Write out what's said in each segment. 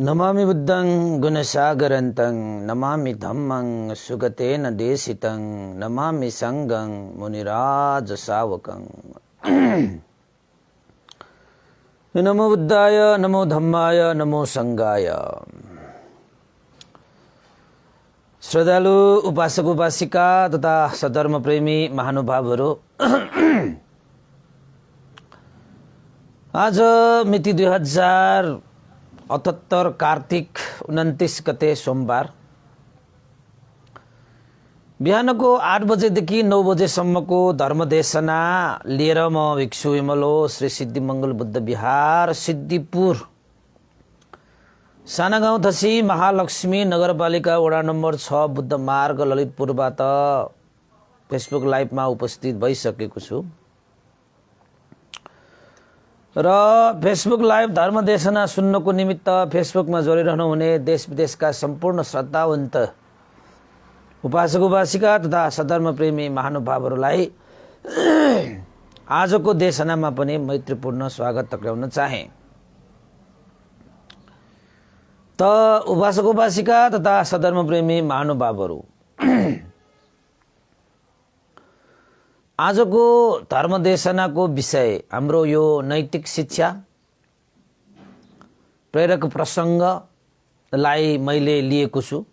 नमामि बुद्धं गुणसागरन्तं नमामि धम्मं सुगतेन देशितं नमामि संघं मुनिराज सावकं। नमो बुद्धाय नमो धम्माय नमो संघाय। श्रद्धालु उपासक उपासिका तथा सधर्म प्रेमी महानुभावहरू, आज मिति 2078 कार्तिक 29 गते सोमबार बिहानको 8 बजेदेखि 9 बजेसम्मको धर्मदेशना लिएर म भिक्षु विमलो श्री सिद्धिमंगल बुद्ध विहार सिद्धिपुर साना गाउँ धसी महालक्ष्मी नगरपालिका वडा नम्बर 6 बुद्ध मार्ग ललितपुरबाट फेसबुक लाइभमा उपस्थित भइसकेको छु र फेसबुक लाइभ धर्मदेशना सुन्नको निमित्त फेसबुकमा जोडिरहनु हुने देश विदेशका सम्पूर्ण श्रद्धावन्त उपासक उपासिका तथा सधर्म प्रेमी महानुभावहरूलाई आजको देशनामा पनि मैत्रीपूर्ण स्वागत टक्राउन चाहे। त उपासक उपासिका तथा सधर्म प्रेमी महानुभावहरू, आजको धर्मदेशनाको विषय हाम्रो यो नैतिक शिक्षा प्रेरक प्रसङ्गलाई मैले लिएको छु,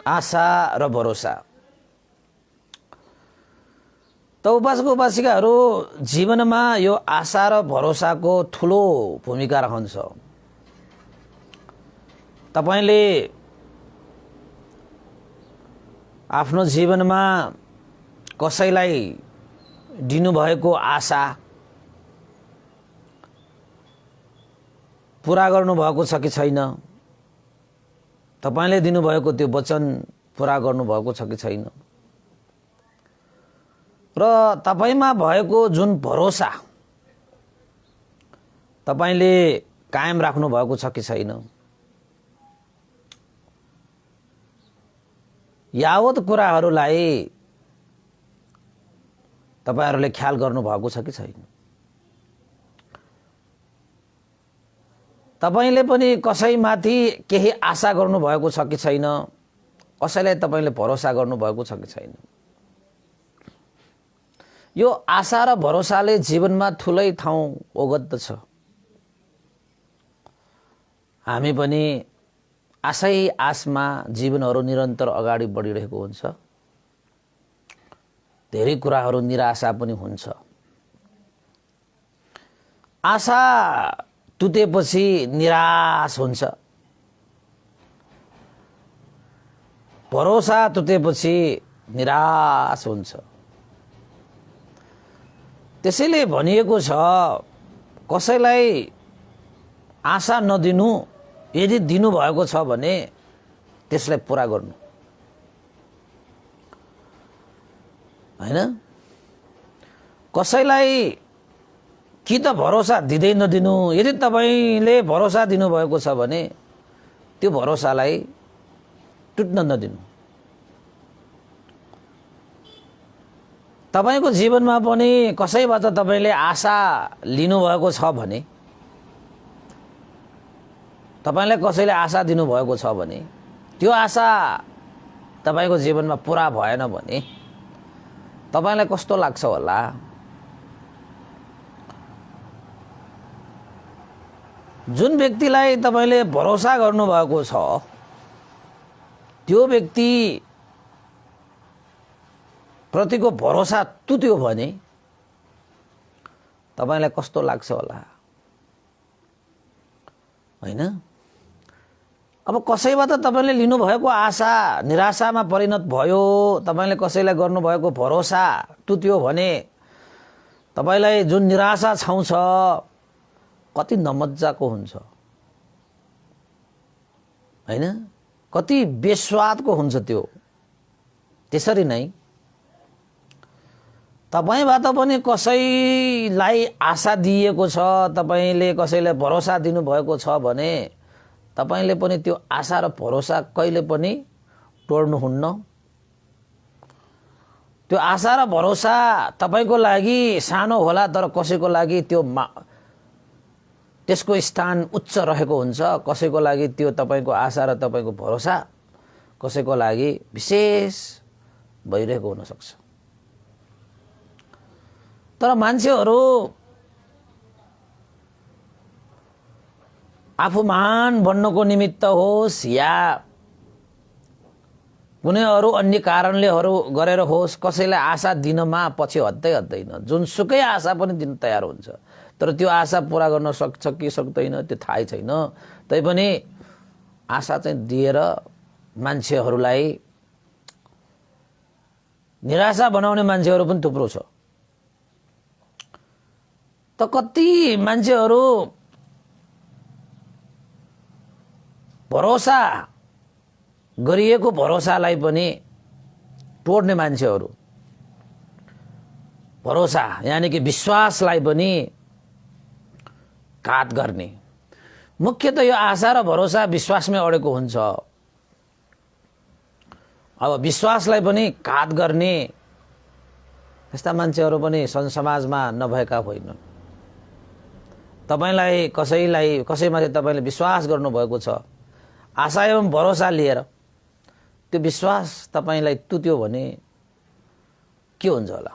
आशा र भरोसा। त उपासक उपासिकाहरू, जीवनमा यो आशा र भरोसाको ठुलो भूमिका रहन्छ। तपाईले आफ्नो जीवनमा कसैलाई दिनुभएको आशा पूरा गर्नुभएको छ कि छैन? तपाईले दिनुभएको त्यो वचन पूरा गर्नुभएको छ कि छैन? र तपाईमा भएको जुन भरोसा तपाईले कायम राख्नु भएको छ कि छैन? यावत कुराहरूलाई तपाईहरुले ख्याल गर्नु भएको छ कि छैन? तपाईले पनि कसैमाथि केही आशा गर्नु भएको छ कि छैन? कसैलाई तपाईले भरोसा गर्नु भएको छ कि छैन? यो आशा र भरोसाले जीवनमा ठुलै ठाउँ ओगट्दछ। हामी पनि आशै आशमा जीवनहरू निरन्तर अगाडि बढिरहेको हुन्छ। धेरै कुराहरू निराशा पनि हुन्छ। आशा टुटेपछि निराश हुन्छ, भरोसा टुटेपछि निराश हुन्छ। त्यसैले भनिएको छ, कसैलाई आशा नदिनु, यदि दिनुभएको छ भने त्यसलाई पूरा गर्नु, हैन? कसैलाई कि त भरोसा दिँदै नदिनु, यदि तपाईले भरोसा दिनुभएको छ भने त्यो भरोसालाई टुट्न नदिनु। तपाईको जीवनमा पनि कसैबाट तपाईले आशा लिनुभएको छ भने, तपाईलाई कसैले आशा दिनुभएको छ भने त्यो आशा तपाईको जीवनमा पूरा भएन भने तपाईलाई कस्तो लाग्छ होला? जुन व्यक्तिलाई तपाईले भरोसा गर्नुभएको छ त्यो व्यक्ति प्रतिको भरोसा टुट्यो भने तपाईलाई कस्तो लाग्छ होला, हैन? अब कसैबाट तपाईले लिनुभएको आशा निराशामा परिणत भयो, तपाईले कसैलाई गर्नुभएको भरोसा टुट्यो भने तपाईलाई जुन निराशा छाउँछ कति नमज्जाको हुन्छ, हैन? कति बेस्वादको हुन्छ त्यो। त्यसरी नै तपाईबाट पनि कसैलाई आशा दिएको छ, तपाईले कसैलाई भरोसा दिनुभएको छ भने तपाईले पनि त्यो आशा र भरोसा कहिले पनि तोड्नुहुन्न। त्यो आशा र भरोसा तपाईको लागि सानो होला, तर कसैको लागि त्यो त्यसको स्थान उच्च रहेको हुन्छ। कसैको लागि त्यो तपाईको आशा र तपाईको भरोसा कसैको लागि विशेष भइरहेको हुन सक्छ। तर मान्छेहरू आफू महान बन्नको निमित्त होस् या कुनै अरू अन्य कारणले गरेर होस् कसैलाई आशा दिनमा पछि हट्दैन। जुनसुकै आशा पनि दिन तयार हुन्छ, तर त्यो आशा पूरा गर्न सक्छ कि सक्दैन त्यो थाहै छैन। तैपनि आशा चाहिँ दिएर मान्छेहरूलाई निराशा बनाउने मान्छेहरू पनि थुप्रो छ। त कति मान्छेहरू भरोसा गरिएको भरोसालाई पनि तोड्ने मान्छेहरू, भरोसा यानी कि विश्वासलाई पनि घात गर्ने। मुख्यतः यो आशा र भरोसा विश्वासमै अडेको हुन्छ। अब विश्वासलाई पनि घात गर्ने यस्ता मान्छेहरू पनि समाजमा नभएका होइनन्। तपाईलाई कसैमाथि तपाईले विश्वास गर्नुभएको छ, आशा एवं भरोसा लिएर त्यो विश्वास तपाईलाई टुट्यो भने के हुन्छ होला?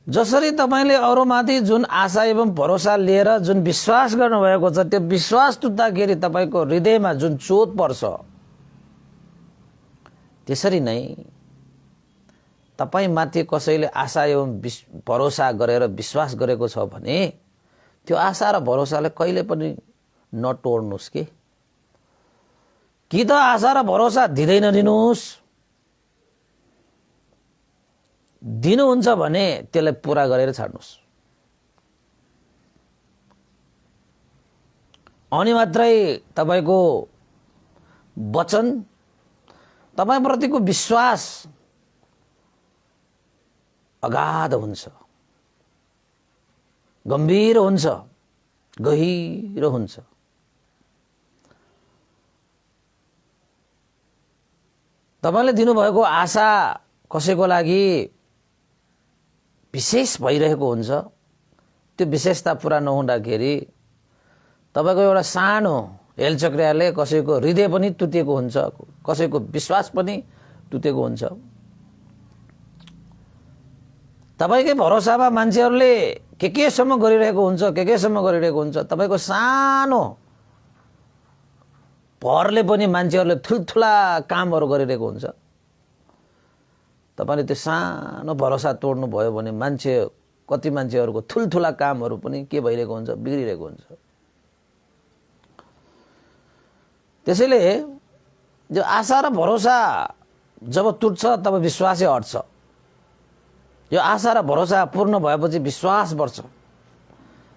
जसरी तपाईले अरूमाथि जुन आशा एवं भरोसा लिएर जुन विश्वास गर्नुभएको छ त्यो विश्वास टुट्दाखेरि तपाईको हृदयमा जुन चोट पर्छ, त्यसरी नै तपाईमाथि कसैले आशा एवं भरोसा गरेर विश्वास गरेको छ भने त्यो आशा र भरोसाले कहिले पनि नतोड्नुस् कि त आशा र भरोसा दिँदै नदिनुस्, दिनुहुन्छ भने त्यसलाई पूरा गरेर छाड्नुस्। अनि मात्रै तपाईको वचन, तपाईप्रतिको विश्वास अगाध हुन्छ, गम्भीर हुन्छ, गहिरो हुन्छ। तपाईले दिनुभएको आशा कसैको लागि विशेष भइरहेको हुन्छ। त्यो विशेषता पूरा नहुँदाखेरि तपाईको एउटा सानो हेलचक्रियाले कसैको हृदय पनि टुटेको हुन्छ, कसैको विश्वास पनि टुटेको हुन्छ। तपाईकै भरोसामा मान्छेहरूले केसम्म गरिरहेको हुन्छ, केसम्म गरिरहेको हुन्छ। तपाईको सानो भरले पनि मान्छेहरूले ठुल्ठुला कामहरू गरिरहेको हुन्छ। तपाईले त्यो सानो भरोसा तोड्नु भयो भने कति मान्छेहरूको ठुल्ठुला कामहरू पनि के भइरहेको हुन्छ, बिग्रिरहेको हुन्छ। त्यसैले जो आशा र भरोसा जब टुट्छ तब विश्वासै हट्छ। यो आशा र भरोसा पूर्ण भएपछि विश्वास बढ्छ।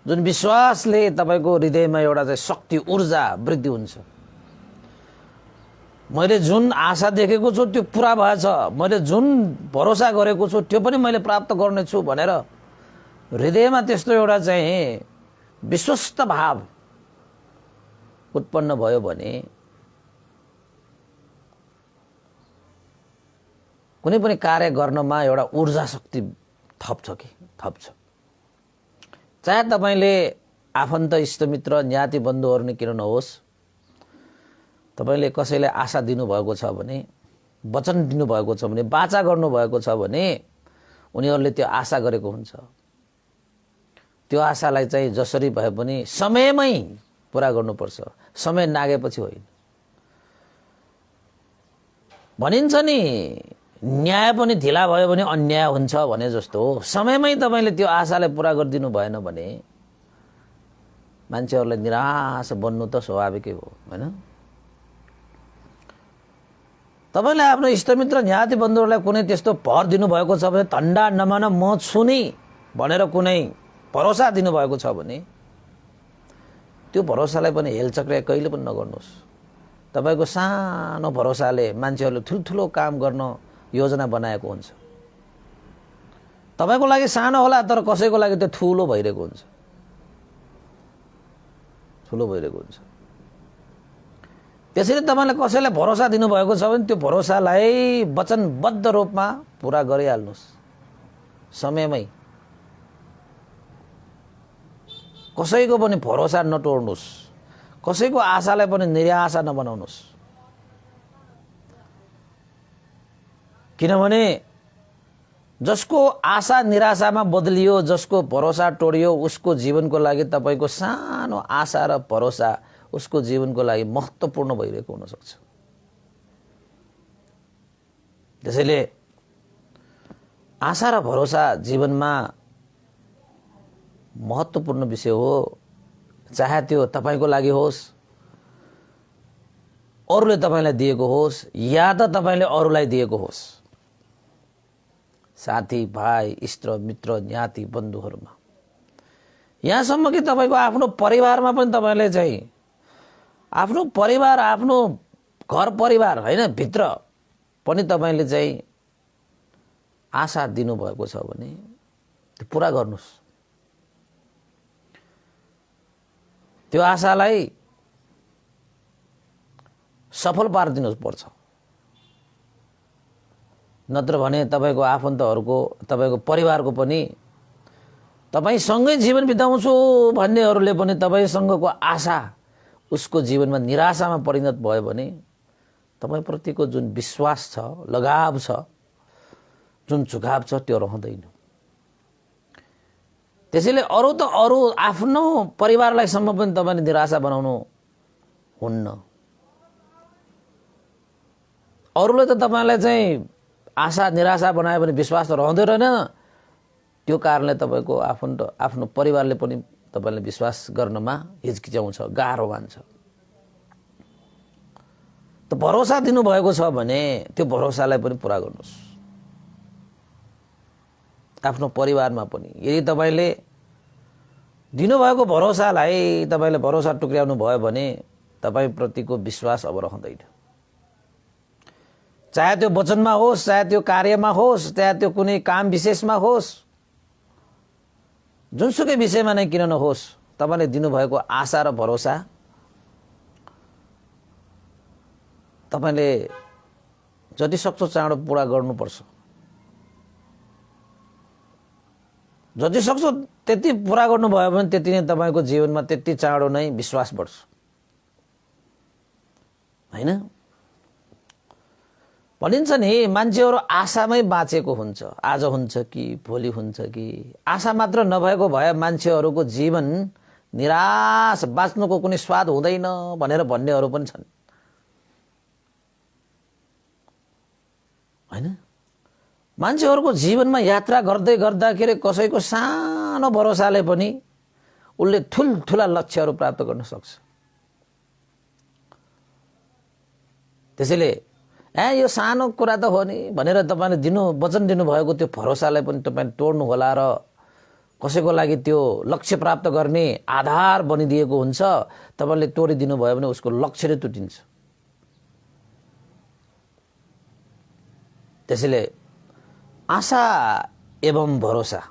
जुन विश्वासले तपाईको हृदयमा एउटा चाहिँ शक्ति, ऊर्जा वृद्धि हुन्छ। मैले जुन आशा देखेको छु त्यो पूरा भएछ, मैले जुन भरोसा गरेको छु त्यो पनि मैले प्राप्त गर्नेछु भनेर हृदयमा त्यस्तो एउटा चाहिँ विश्वस्त भाव उत्पन्न भयो भने कुनै पनि कार्य गर्नमा एउटा ऊर्जा शक्ति थप्छ। चाहे तपाईले आफन्त, इष्टमित्र, ज्ञाति बन्धुहरू नै किन नहोस्, तपाईले कसैलाई आशा दिनुभएको छ भने, वचन दिनुभएको छ भने, वाचा गर्नुभएको छ भने उनीहरूले त्यो आशा गरेको हुन्छ। त्यो आशालाई चाहिँ जसरी भए पनि समयमै पूरा गर्नुपर्छ, समय नागेपछि होइन। भनिन्छ नि न्याय पनि ढिला भयो भने अन्याय हुन्छ भने जस्तो हो। समयमै तपाईले त्यो आशालाई पूरा गरिदिनु भएन भने मान्छेहरूलाई निराश बन्नु त स्वाभाविकै हो, हैन? तपाईले आफ्नो इष्टमित्र, ज्ञाति बन्धुहरूलाई कुनै त्यस्तो भर दिनुभएको छ भने, धन्दा नमान म छु नि भनेर कुनै भरोसा दिनुभएको छ भने त्यो भरोसालाई पनि हेलचक्रिया कहिले पनि नगर्नुहोस्। तपाईको सानो भरोसाले मान्छेहरूले ठुल्ठुलो काम गर्न योजना बनाएको हुन्छ। तपाईको लागि सानो होला तर कसैको लागि त्यो ठुलो भइरहेको हुन्छ, त्यसैले तपाईले कसैलाई भरोसा दिनुभएको छ भने त्यो भरोसालाई वचनबद्ध रूपमा पूरा गरिहाल्नुहोस् समयमै। कसैको पनि भरोसा नतोड्नुस्, कसैको आशालाई पनि निराशा नबनाउनुस्। किनभने जसको आशा निराशामा बदलियो, जसको भरोसा तोडियो, उसको जीवनको लागि तपाईको सानो आशा र भरोसा उसको जीवनको लागि महत्त्वपूर्ण भइरहेको हुन सक्छ। त्यसैले आशा र भरोसा जीवनमा महत्त्वपूर्ण विषय हो। चाहे त्यो तपाईको लागि होस्, अरूले तपाईलाई दिएको होस्, या त तपाईले अरूलाई दिएको होस्, साथी, भाइ, इष्ट, मित्र, ज्ञाति, बन्धुहरूमा, यहाँसम्म कि तपाईको आफ्नो परिवारमा पनि तपाईले चाहिँ आफ्नो परिवार, आफ्नो घर परिवार हैन, भित्र पनि तपाईले चाहिँ आशा दिनुभएको छ भने त्यो पुरा गर्नुस्। त्यो आशालाई सफल पारिदिनु पर्छ। नत्र भने तपाईको आफन्तहरूको, तपाईको परिवारको पनि तपाईसँगै जीवन बिताउँछु भन्नेहरूले पनि तपाईसँगको आशा उसको जीवनमा निराशामा परिणत भयो भने तपाईप्रतिको जुन विश्वास छ, लगाव छ, जुन झुकाव छ, त्यो रहँदैन। त्यसैले अरू त अरू, आफ्नो परिवारलाई सम्म पनि तपाईले निराशा बनाउनु हुन्न। अरूले त तपाईलाई चाहिँ आशा निराशा बनायो भने विश्वास त रहँदै रहेन। त्यो कारणले तपाईको आफ्नो परिवारले पनि तपाईलाई विश्वास गर्नमा हिचकिचाउँछ, गाह्रो मान्छ। त भरोसा दिनुभएको छ भने त्यो भरोसालाई पनि पुरा गर्नुस्। आफ्नो परिवारमा पनि यदि तपाईले दिनुभएको भरोसालाई तपाईले भरोसा टुक्र्याउनु भयो भने तपाईप्रतिको विश्वास अब रहँदैन। चाहे त्यो वचनमा होस्, चाहे त्यो कार्यमा होस्, चाहे त्यो कुनै काम विशेषमा होस्, जुनसुकै विषयमा नै किन नहोस्, तपाईले दिनुभएको आशा र भरोसा तपाईले जति सक्दो चाँडो पूरा गर्नुपर्छ। जति सक्दो त्यति पूरा गर्नुभयो भने त्यति नै तपाईको जीवनमा त्यति चाँडो नै विश्वास बढ्छ, हैन? भनिन्छ नि, मान्छेहरू आशामै बाँचेको हुन्छ। आज हुन्छ कि भोलि हुन्छ कि, आशा मात्र नभएको भए मान्छेहरूको जीवन निराश, बाँच्नुको कुनै स्वाद हुँदैन भनेर भन्नेहरू पनि छन्, हैन? मान्छेहरूको जीवनमा यात्रा गर्दै गर्दाखेरि कसैको सानो भरोसाले पनि उसले ठुलठुला लक्ष्यहरू प्राप्त गर्न सक्छ। त्यसैले यो सानो कुरा त हो नि भनेर तपाईले वचन दिनुभएको त्यो भरोसालाई पनि तपाईले तोड्नु होला र कसैको लागि त्यो लक्ष्य प्राप्त गर्ने आधार बनिदिएको हुन्छ। तपाईले तोडिदिनु भयो भने उसको लक्ष्य नै टुटिन्छ। त्यसैले आशा एवं भरोसा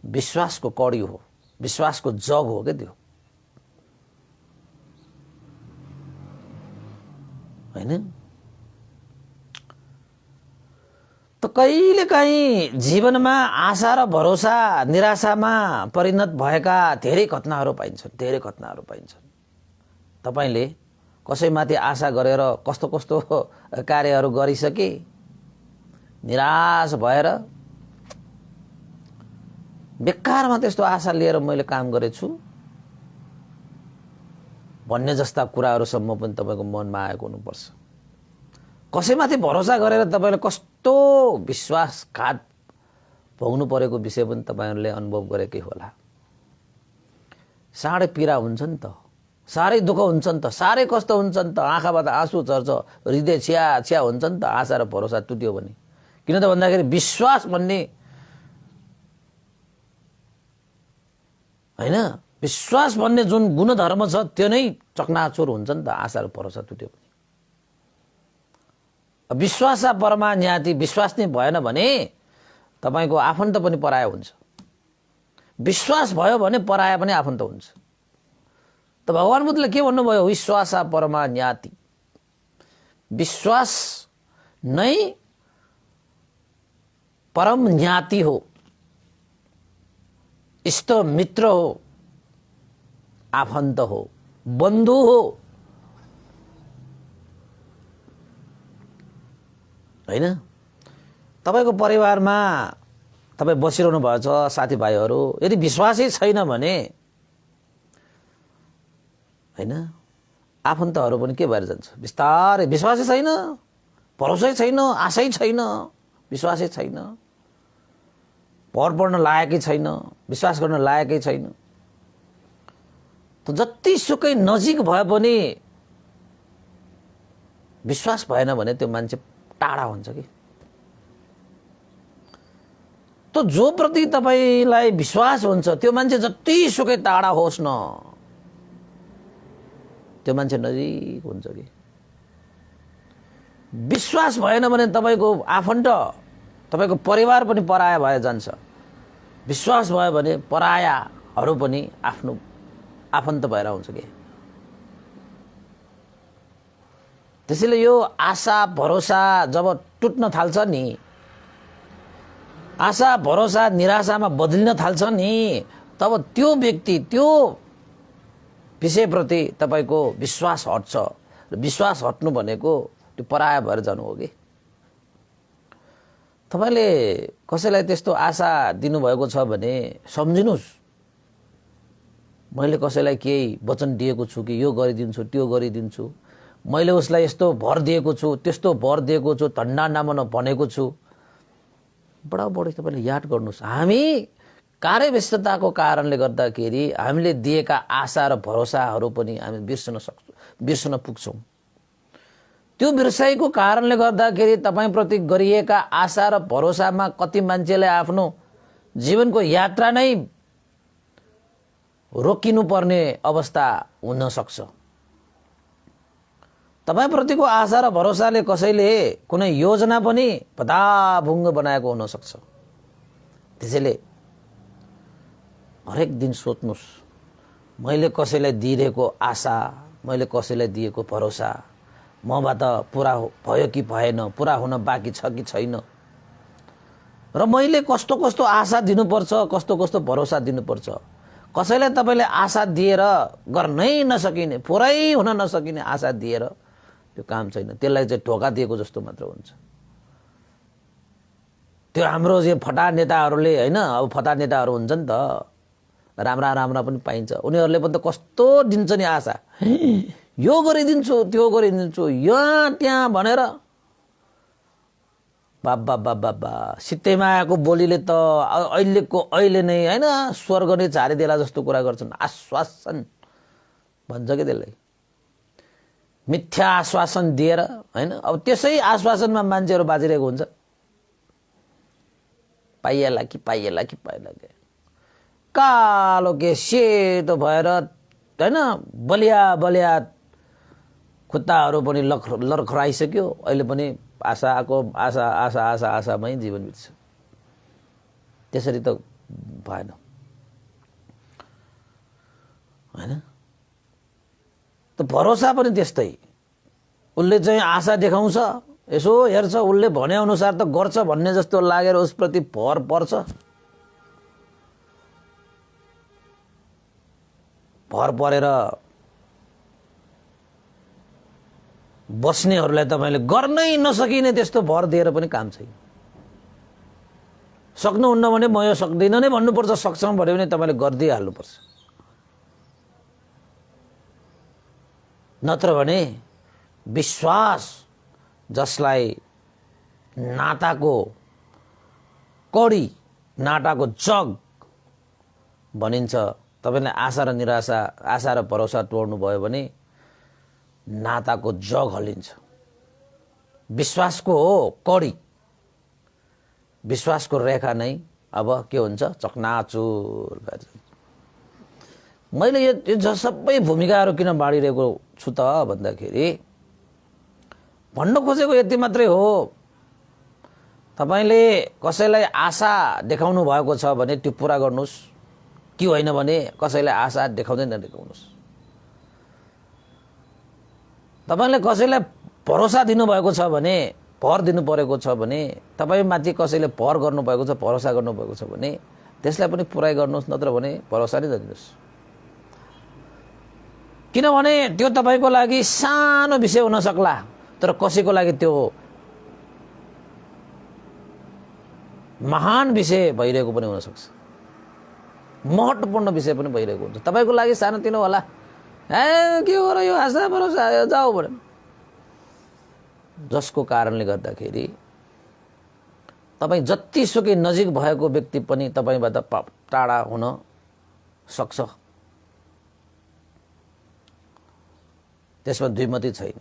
विश्वासको कडी हो, विश्वासको जग हो के त्यो, हैन? त कहिलेकाहीँ जीवनमा आशा र भरोसा निराशामा परिणत भएका धेरै घटनाहरू पाइन्छन्, धेरै घटनाहरू पाइन्छन्। तपाईले कसैमाथि आशा गरेर कस्तो कस्तो कार्यहरू गरिसके, निराश भएर बेकारमा त्यस्तो आशा लिएर मैले काम गरेछु भन्ने जस्ता कुराहरूसम्म पनि तपाईको मनमा आएको हुनुपर्छ। कसैमाथि भरोसा गरेर तपाईले कस्तो विश्वासघात भोग्नु परेको विषय पनि तपाईहरुले अनुभव गरेकै होला। साह्रै पीडा हुन्छ नि त, साह्रै दुःख हुन्छ नि त, साह्रै कष्ट हुन्छ नि त, आँखाबाट आँसु झर्छ, हृदय छ्या छ्या हुन्छ नि त आशा र भरोसा टुट्यो भने। किन त भन्दाखेरि विश्वास भन्ने, हैन, विश्वास भन्ने जुन गुणधर्म छ त्यो नै चकनाचुर हुन्छ नि त आशा र भरोसा टुट्यो भने। विश्वास परमा न्याति, विश्वास नै भएन भने तपाईको आफन्त पनि पराया हुन्छ। विश्वास भयो भने पराया पनि आफन्त हुन्छ। त भगवान बुद्धले के भन्नुभयो? विश्वास परमा न्याति, विश्वास नै परम न्याति हो, इष्ट मित्र हो, आफन्त हो, बन्धु हो, हैन? तपाईको परिवारमा तपाई बसिरहनु भएको छ साथीभाइहरू, यदि विश्वासै छैन भने हैन, आफन्तहरू पनि के भएर जान्छ? बिस्तारै विश्वासै छैन, भरोसै छैन, आशै छैन, विश्वासै छैन, भर पर्न लायकै छैन, विश्वास गर्न लायकै छैन। त जतिसुकै नजिक भए पनि विश्वास भएन भने त्यो मान्छे टाढा हुन्छ कि। त जो प्रति तपाईलाई विश्वास हुन्छ त्यो मान्छे जतिसुकै टाढा होस् न, त्यो मान्छे नजिक हुन्छ कि। विश्वास भएन भने तपाईको आफन्त, तपाईको परिवार पनि पराया भए जान्छ। विश्वास भयो भने परायाहरू पनि आफ्नो आफन्त भएर आउँछ कि। त्यसैले यो आशा भरोसा जब टुट्न थाल्छ नि, आशा भरोसा निराशामा बदलिन थाल्छ नि, तब त्यो व्यक्ति त्यो विषयप्रति तपाईको विश्वास हट्छ। र विश्वास हट्नु भनेको त्यो पराया भएर जानु हो कि। तपाईले कसैलाई त्यस्तो आशा दिनुभएको छ भने सम्झिनुस्, मैले कसैलाई केही वचन दिएको छु कि यो गरिदिन्छु त्यो गरिदिन्छु, मैले उसलाई यस्तो भर दिएको छु त्यस्तो भर दिएको छु, धन्ना नामन भनेको छु। बडा बढी तपाईले याद गर्नुस्, हामी कार्यव्यस्तताको कारणले गर्दाखेरि हामीले दिएका आशा र भरोसाहरू पनि हामी बिर्सन पुग्छौं। त्यो बिर्साइको कारणले गर्दाखेरि तपाईप्रति गरिएका आशा र भरोसामा कति मान्छेले आफ्नो जीवनको यात्रा नै रोकिनु पर्ने अवस्था हुन सक्छ। तपाईप्रतिको आशा र भरोसाले कसैले कुनै योजना पनि भदाभुङ्ग बनाएको हुन सक्छ। त्यसैले हरेक दिन सोच्नुस्, मैले कसैलाई दिएको आशा, मैले कसैलाई दिएको भरोसा मबाट पूरा भयो कि भएन, पूरा हुन बाँकी छ कि छैन, र मैले कस्तो कस्तो आशा दिनुपर्छ, कस्तो कस्तो भरोसा दिनुपर्छ। कसैलाई तपाईले आशा दिएर गर्नै नसकिने, पुरै हुन नसकिने आशा दिएर त्यो काम छैन। त्यसलाई चाहिँ ढोका दिएको जस्तो मात्र हुन्छ। त्यो हाम्रो जे फटा नेताहरूले हैन, अब फटा नेताहरू हुन्छ नि त, राम्रा राम्रा पनि पाइन्छ, उनीहरूले पनि त कस्तो दिन्छ नि आशा, यो गरिदिन्छु त्यो गरिदिन्छु यहाँ त्यहाँ भनेर। बाबा बाबा बा, सित्तैमा आएको बोलीले त अहिलेको अहिले नै हैन स्वर्ग नै झारिदेला जस्तो कुरा गर्छन्। आश्वासन भन्छ के त्यसलाई, मिथ्या आश्वासन दिएर हैन। अब त्यसै आश्वासनमा मान्छेहरू बाजिरहेको हुन्छ, पाइएला कि पाइएला कि पाइएला के, कालो के सेतो भएर हैन बलिया बलिया खुट्टाहरू पनि लर्खराइसक्यो। अहिले पनि आशाको आशा आशा आशा आशामै जीवन बित्छ। त्यसरी त भएन हैन। त भरोसा पनि त्यस्तै, उसले चाहिँ आशा देखाउँछ, यसो हेर्छ, उसले भने अनुसार त गर्छ भन्ने जस्तो लागेर उसप्रति भर पर्छ। भर परेर बस्नेहरूलाई तपाईले गर्नै नसकिने त्यस्तो भर दिएर पनि काम छैन। सक्नुहुन्न भने म यो सक्दिन नै भन्नुपर्छ, सक्छौं भन्यो भने तपाईले गर्दै हाल्नुपर्छ। नत्र भने विश्वास, जसलाई नाताको कडी, नाताको जग भनिन्छ, तपाईले आशा र निराशा, आशा र भरोसा तोड्नु भयो भने नाताको जग हलिन्छ। विश्वासको हो कडी, विश्वासको रेखा नै अब के हुन्छ, चकनाचुर भएर जान्छ। मैले यो सबै भूमिकाहरू किन बाँडिरहेको छु त भन्दाखेरि भन्न खोजेको यति मात्रै हो, तपाईले कसैलाई आशा देखाउनु भएको छ भने त्यो पूरा गर्नुस्, कि होइन भने कसैलाई आशा देखाउँदै नदेखाउनुस्। तपाईले कसैलाई भरोसा दिनुभएको छ भने, भर दिनु परेको छ भने, तपाईमाथि कसैले भर गर्नुभएको छ, भरोसा गर्नुभएको छ भने त्यसलाई पनि पुरै गर्नुस्, नत्र भने भरोसा नै नदिनुस्। किनभने त्यो तपाईको लागि सानो विषय हुन सक्ला, तर कसैको लागि त्यो महान विषय भइरहेको पनि हुन सक्छ, महत्त्वपूर्ण विषय पनि भइरहेको हुन्छ। तपाईको लागि सानोतिनो होला, ए के हो र यो आशा भरोसा जाऊ भने, जसको कारणले गर्दाखेरि तपाईँ जतिसुकै नजिक भएको व्यक्ति पनि तपाईबाट टाढा हुन सक्छ। त्यसमा द्विमति छैन।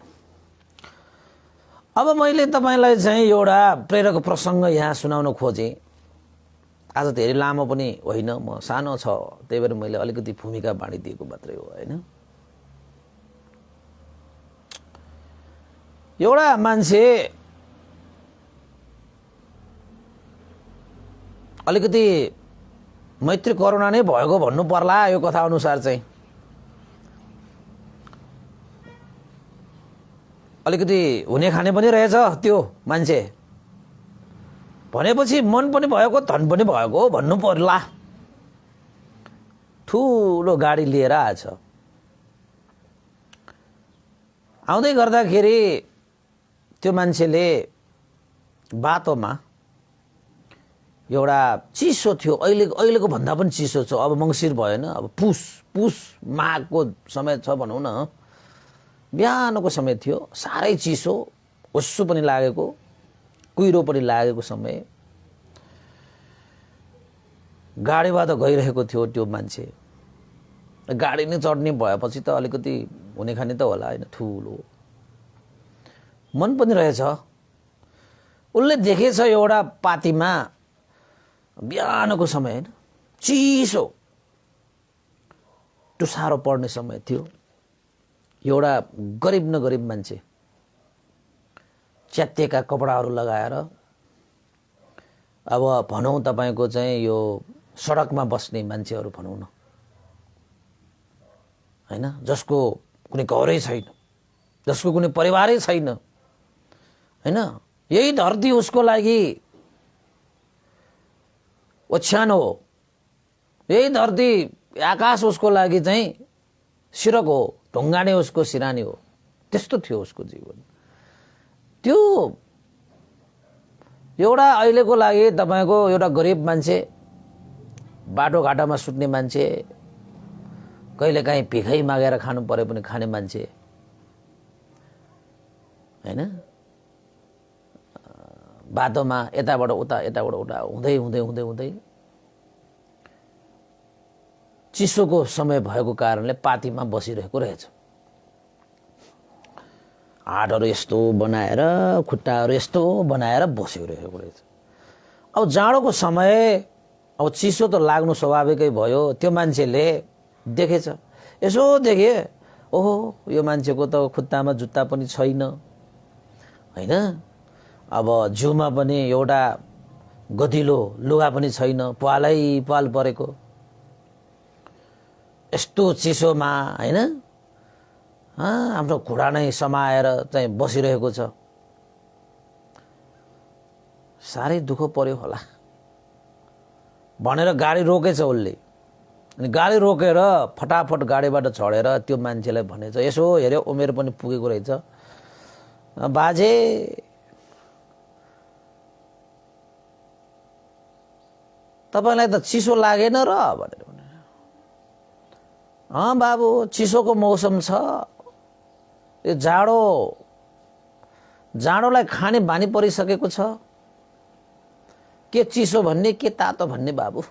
अब मैले तपाईलाई चाहिँ एउटा प्रेरक प्रसङ्ग यहाँ सुनाउन खोजेँ। आज धेरै लामो पनि होइन, म सानो छ, त्यही भएर मैले अलिकति भूमिका बाँडिदिएको मात्रै हो होइन। एउटा मान्छे अलिकति मैत्री करुणा नै भएको भन्नु पर्ला यो कथा अनुसार चाहिँ। अलिकति हुने खाने पनि रहेछ त्यो मान्छे भनेपछि मन पनि भएको धन पनि भएको भन्नु पर्ला। ठुलो गाडी लिएर आएछ। आउँदै गर्दाखेरि त्यो मान्छेले बाटोमा एउटा चिसो थियो, अहिलेको भन्दा पनि चिसो छ। अब मङ्सिर भएन, अब पुस माघको समय छ भनौँ न, बिहानको समय थियो, साह्रै चिसो, हुस्सु पनि लागेको, कुहिरो पनि लागेको समय। गाडीबाट गइरहेको थियो त्यो मान्छे। गाडी नै चढ्ने भएपछि त अलिकति हुने खाने त होला होइन, ठुलो मन पनि रहेछ। उसले देखेछ एउटा पातीमा बिहानको समय होइन, चिसो टुसारो पर्ने समय थियो। एउटा गरिब न गरिब मान्छे च्यातिएका कपडाहरू लगाएर, अब भनौँ तपाईँको चाहिँ यो सडकमा बस्ने मान्छेहरू भनौँ न होइन, जसको कुनै घरै छैन, जसको कुनै परिवारै छैन होइन, यही धरती उसको लागि ओछ्यान हो, यही धरती आकाश उसको लागि चाहिँ सिरक हो, ढुङ्गाने उसको सिरानी हो। त्यस्तो थियो उसको जीवन। त्यो एउटा अहिलेको लागि तपाईँको एउटा गरिब मान्छे, बाटोघाटोमा सुत्ने मान्छे, कहिलेकाहीँ भिखै मागेर खानु परे पनि खाने मान्छे होइन, बाटोमा यताबाट उता यताबाट उता हुँदै हुँदै हुँदै हुँदै चिसोको समय भएको कारणले पातीमा बसिरहेको रहेछ। हातहरू यस्तो बनाएर, खुट्टाहरू यस्तो बनाएर बसिरहेको रहेछ। अब जाडोको समय, अब चिसो त लाग्नु स्वाभाविकै भयो। त्यो मान्छेले देखेछ, यसो देखे, ओहो यो मान्छेको त खुट्टामा जुत्ता पनि छैन होइन, अब जिउमा पनि एउटा गतिलो लुगा पनि छैन, पालै पाल परेको, यस्तो चिसोमा होइन हाम्रो घुँडा नै समाएर चाहिँ बसिरहेको छ। साह्रै दुःख पर्यो होला भनेर गाडी रोकेछ उसले। अनि गाडी रोकेर फटाफट गाडीबाट चढेर त्यो मान्छेलाई भनेछ, यसो हेऱ्यो उमेर पनि पुगेको रहेछ, बाजे तपाईँलाई त चिसो लागेन र भनेर। बाबु चिसोको मौसम छ, यो जाडोलाई खाने बानी परिसकेको छ, के चिसो भन्ने के तातो भन्ने बाबु,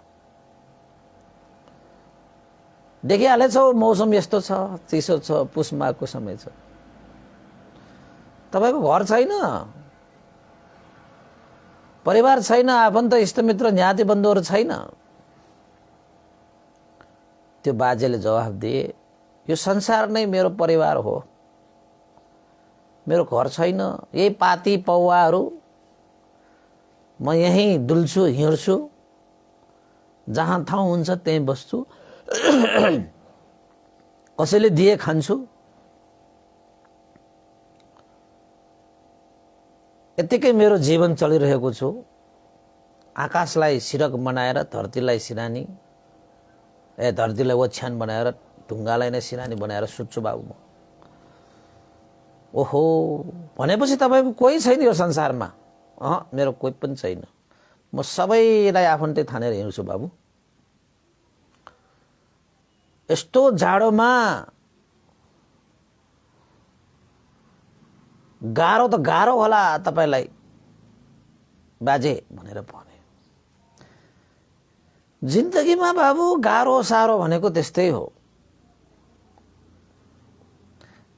देखिहालेछौ मौसम यस्तो छ, चिसो छ, पुस माघको समय छ। तपाईँको घर छैन, परिवार छैन, आफन्त इष्टमित्र ज्ञाति बन्धुहरू छैन। त्यो बाजेले जवाफ दिए, यो संसार नै मेरो परिवार हो, मेरो घर छैन, यही पाती पौवाहरू, म यहीँ डुल्छु हिँड्छु, जहाँ ठाउँ हुन्छ त्यहीँ बस्छु, कसैले दिए खान्छु, यतिकै मेरो जीवन चलिरहेको छु। आकाशलाई सिरक बनाएर धरतीलाई सिरानी, धरतीलाई ओछ्यान बनाएर ढुङ्गालाई नै सिरानी बनाएर सुत्छु बाबु म। ओहो भनेपछि तपाईँको कोही छैन यो संसारमा? मेरो कोही पनि छैन, म सबैलाई आफन्तै ठानेर हिँड्छु बाबु। यस्तो जाडोमा गाह्रो त गाह्रो होला तपाईँलाई बाजे भनेर भने। जिन्दगीमा बाबु गाह्रो साह्रो भनेको त्यस्तै हो।